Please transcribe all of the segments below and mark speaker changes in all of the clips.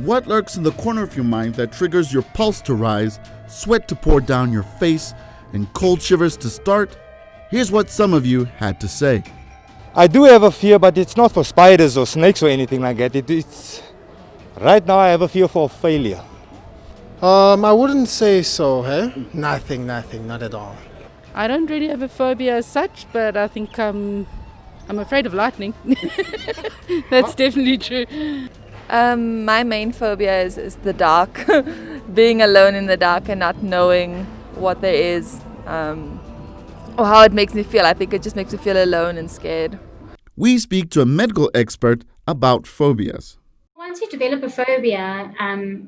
Speaker 1: What lurks in the corner of your mind that triggers your pulse to rise, sweat to pour down your face, and cold shivers to start? Here's what some of you had to say.
Speaker 2: I do have a fear, but it's not for spiders or snakes or anything like that. It's right now I have a fear for failure.
Speaker 3: I wouldn't say so, hey? Nothing, not at all.
Speaker 4: I don't really have a phobia as such, but I think I'm afraid of lightning. That's definitely true.
Speaker 5: My main phobia is the dark, being alone in the dark and not knowing what there is, or how it makes me feel. I think it just makes me feel alone and scared.
Speaker 1: We speak to a medical expert about phobias.
Speaker 6: Once you develop a phobia,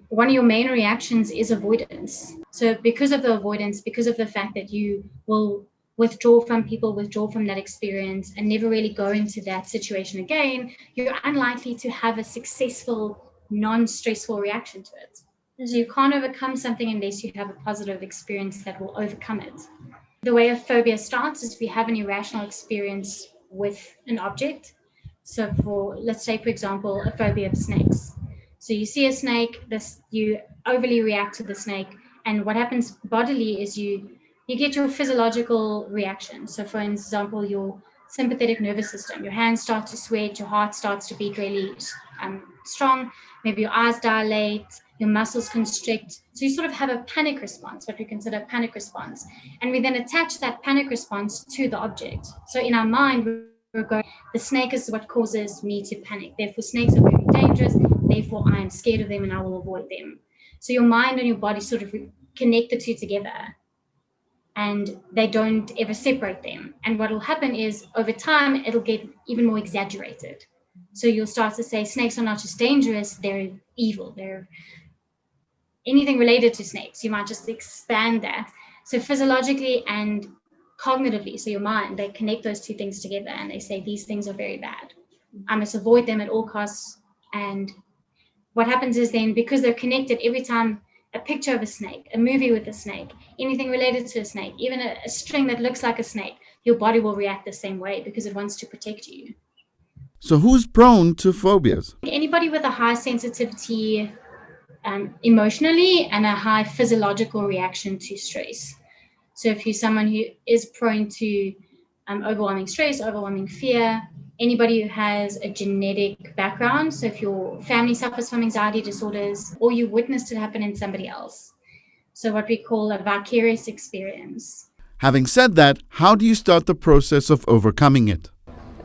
Speaker 6: one of your main reactions is avoidance. So because of the avoidance, because of the fact that you will withdraw from people, withdraw from that experience, and never really go into that situation again, you're unlikely to have a successful, non-stressful reaction to it. So you can't overcome something unless you have a positive experience that will overcome it. The way a phobia starts is if you have an irrational experience with an object. So let's say, for example, a phobia of snakes. So you see a snake, you overly react to the snake, and what happens bodily is you get your physiological reaction. So for example, your sympathetic nervous system, your hands start to sweat, your heart starts to beat really strong, maybe your eyes dilate, your muscles constrict. So you sort of have a panic response, what we consider a panic response. And we then attach that panic response to the object. So in our mind, we're going, the snake is what causes me to panic. Therefore, snakes are very dangerous. Therefore, I am scared of them and I will avoid them. So your mind and your body sort of connect the two together, and they don't ever separate them. And what will happen is over time, it'll get even more exaggerated. So you'll start to say snakes are not just dangerous, they're evil. They're anything related to snakes. You might just expand that. So physiologically and cognitively, so your mind, they connect those two things together and they say these things are very bad. I must avoid them at all costs. And what happens is then, because they're connected, every time a picture of a snake, a movie with a snake, anything related to a snake, even a string that looks like a snake, your body will react the same way because it wants to protect you.
Speaker 1: So who's prone to phobias?
Speaker 6: Anybody with a high sensitivity emotionally and a high physiological reaction to stress. So if you're someone who is prone to overwhelming stress, overwhelming fear, anybody who has a genetic background, so if your family suffers from anxiety disorders or you witnessed it happen in somebody else, so what we call a vicarious experience.
Speaker 1: Having said that, how do you start the process of overcoming it?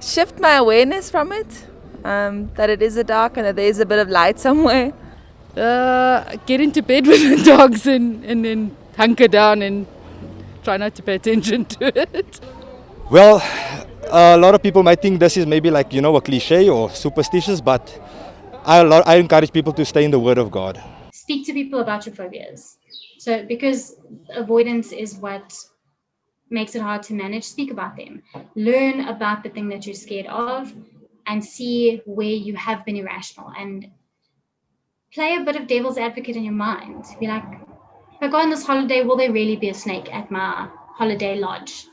Speaker 5: Shift my awareness from it, that it is a dark and that there is a bit of light somewhere.
Speaker 4: Get into bed with the dogs and then hunker down and try not to pay attention to it.
Speaker 2: Well, a lot of people might think this is maybe like, a cliche or superstitious, but I encourage people to stay in the Word of God.
Speaker 6: Speak to people about your phobias. So because avoidance is what makes it hard to manage, speak about them. Learn about the thing that you're scared of and see where you have been irrational, and play a bit of devil's advocate in your mind. Be like, if I go on this holiday, will there really be a snake at my holiday lodge?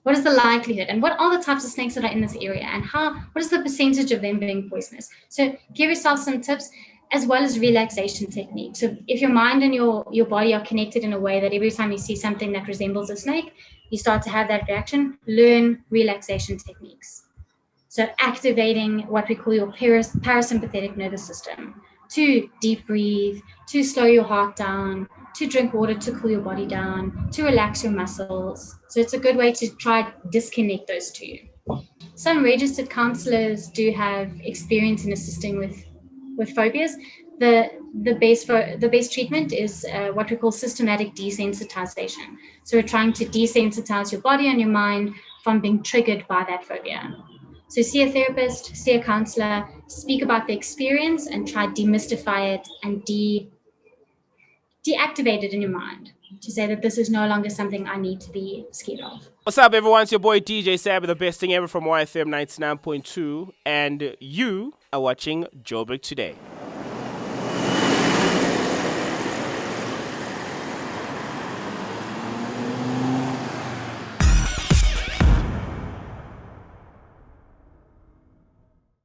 Speaker 6: What is the likelihood? And what are the types of snakes that are in this area? And what is the percentage of them being poisonous? So give yourself some tips as well as relaxation techniques. So if your mind and your body are connected in a way that every time you see something that resembles a snake, you start to have that reaction, learn relaxation techniques. So activating what we call your parasympathetic nervous system, to deep breathe, to slow your heart down, to drink water to cool your body down, to relax your muscles. So it's a good way to try disconnect those two. Some registered counselors do have experience in assisting with phobias. The best treatment is what we call systematic desensitization. So we're trying to desensitize your body and your mind from being triggered by that phobia. So see a therapist, see a counselor, speak about the experience and try to demystify it and deactivate it in your mind to say that this is no longer something I need to be scared of.
Speaker 7: What's up, everyone? It's your boy DJ Sab with the best thing ever from YFM 99.2, and you are watching Joburg Today.